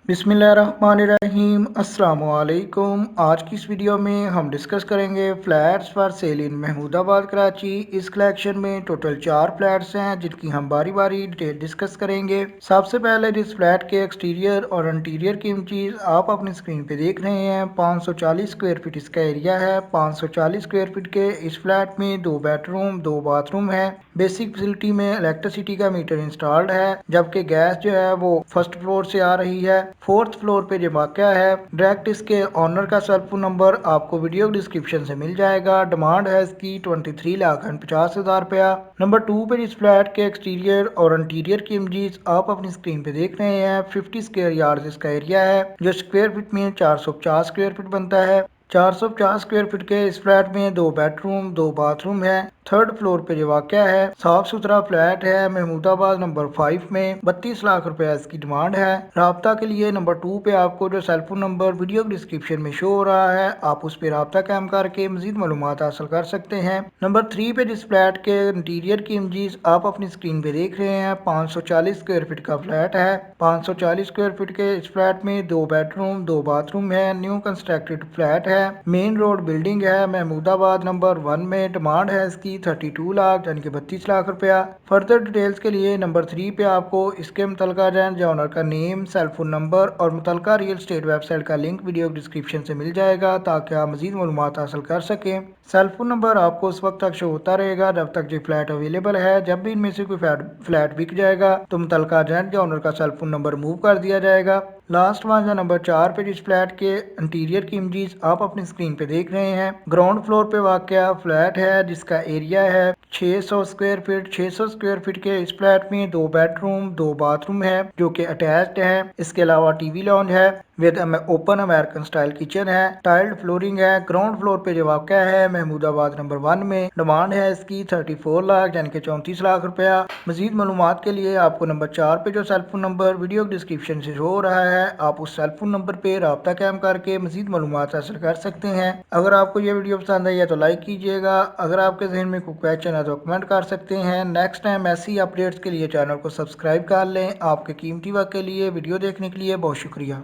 बिस्मिल्लाहिर्रहमानिर्रहीम। अस्सलाम वालेकुम। आज की इस वीडियो में हम डिस्कस करेंगे फ्लैट्स फॉर सेल इन महमूदाबाद कराची। इस कलेक्शन में टोटल 4 फ्लैट्स हैं जिनकी हम बारी बारी डिटेल डिस्कस करेंगे। सबसे पहले जिस फ्लैट के एक्सटीरियर और इंटीरियर की चीज़ आप अपनी स्क्रीन पे देख रहे हैं, 540 स्क्वायर फीट इसका एरिया है। 540 स्क्वायर फीट के इस फ्लैट में 2 बेडरूम 2 बाथरूम है। बेसिक फैसिलिटी में इलेक्ट्रिसिटी का मीटर इंस्टॉल्ड है, जबकि गैस जो है वो फर्स्ट फ्लोर से आ रही है। फोर्थ फ्लोर पे जो वाक़या है, डायरेक्ट इसके ऑनर का सेल फोन नंबर आपको वीडियो डिस्क्रिप्शन से मिल जाएगा। डिमांड है इसकी 23,50,000 रुपया। नंबर 2 पे इस फ्लैट के एक्सटीरियर और इंटीरियर की इमेजेस आप अपनी स्क्रीन पे देख रहे हैं। 50 स्क्वायर यार्ड इसका एरिया है, जो स्क्वायर फीट में 450 स्क्वायर फीट बनता है। 450 स्क्वायर फीट के इस फ्लैट में 2 बेडरूम 2 बाथरूम है। थर्ड फ्लोर पे जो वाक़या है, साफ सुथरा फ्लैट है। महमूदाबाद नंबर 5 में 32 लाख रुपया इसकी डिमांड है। राब्ता के लिए नंबर 2 पे आपको जो cell phone number video description में शो हो रहा है, आप उस पर राब्ता कायम करके मजीद मालूमात हासिल कर सकते हैं। नंबर 3 पे जिस फ्लैट के इंटीरियर की इमेजेस आप अपनी स्क्रीन पे देख रहे हैं, 540 स्क्वायर फीट का फ्लैट है। 540 स्क्वायर फीट के इस फ्लैट में 2 बेडरूम 2 बाथरूम है। न्यू कंस्ट्रक्टेड फ्लैट है, मेन रोड बिल्डिंग है। महमूदाबाद नंबर 1 में डिमांड है इसकी 32 लाख यानी कि 32 लाख रुपया। फर्दर डिटेल्स के लिए नंबर 3 पे आपको इसके मुतलका रेंट या ऑनर का नेम, सेल फोन नंबर और मुतलका रियल स्टेट वेबसाइट का लिंक वीडियो डिस्क्रिप्शन से मिल जाएगा, ताकि आप मजीद मालूमात हासिल कर सकें। सेल फोन नंबर आपको उस वक्त तक शो होता रहेगा जब तक जो फ्लैट अवेलेबल है। जब भी इनमें से कोई फ्लैट बिक जाएगा तो मुतलका रेंट या ऑनर का सेल फोन नंबर मूव कर दिया जाएगा। लास्ट वन नंबर 4 पे जिस फ्लैट के इंटीरियर की इमेजेस आप अपनी स्क्रीन पे देख रहे हैं, ग्राउंड फ्लोर पे वाक़या फ्लैट है जिसका एरिया है 600 स्क्वायर फीट। 600 स्क्वायर फीट के इस फ्लैट में 2 बेडरूम 2 बाथरूम है जो कि अटैच्ड है। इसके अलावा टीवी लॉन्ज है with open American style kitchen है। टाइल्ड फ्लोरिंग है। ग्राउंड फ्लोर पे जो वाक़या है महमूदाबाद नंबर 1 में, डिमांड है इसकी 34 लाख यानी कि 34 लाख रुपया। मजीद मालूमात के लिए आपको नंबर 4 पे जो cell phone number video description से हो रहा है, आप उस सेल फोन नंबर पे राब्ता कायम करके मजीद मालूमात हासिल कर सकते हैं। अगर आपको ये वीडियो पसंद आई है तो लाइक कीजिएगा। अगर आपके जहन में कोई क्वेश्चन है तो कमेंट कर सकते हैं। नेक्स्ट टाइम ऐसी अपडेट्स के लिए चैनल को सब्सक्राइब कर लें। आपके कीमती वक्त के लिए वीडियो देखने के लिए बहुत शुक्रिया।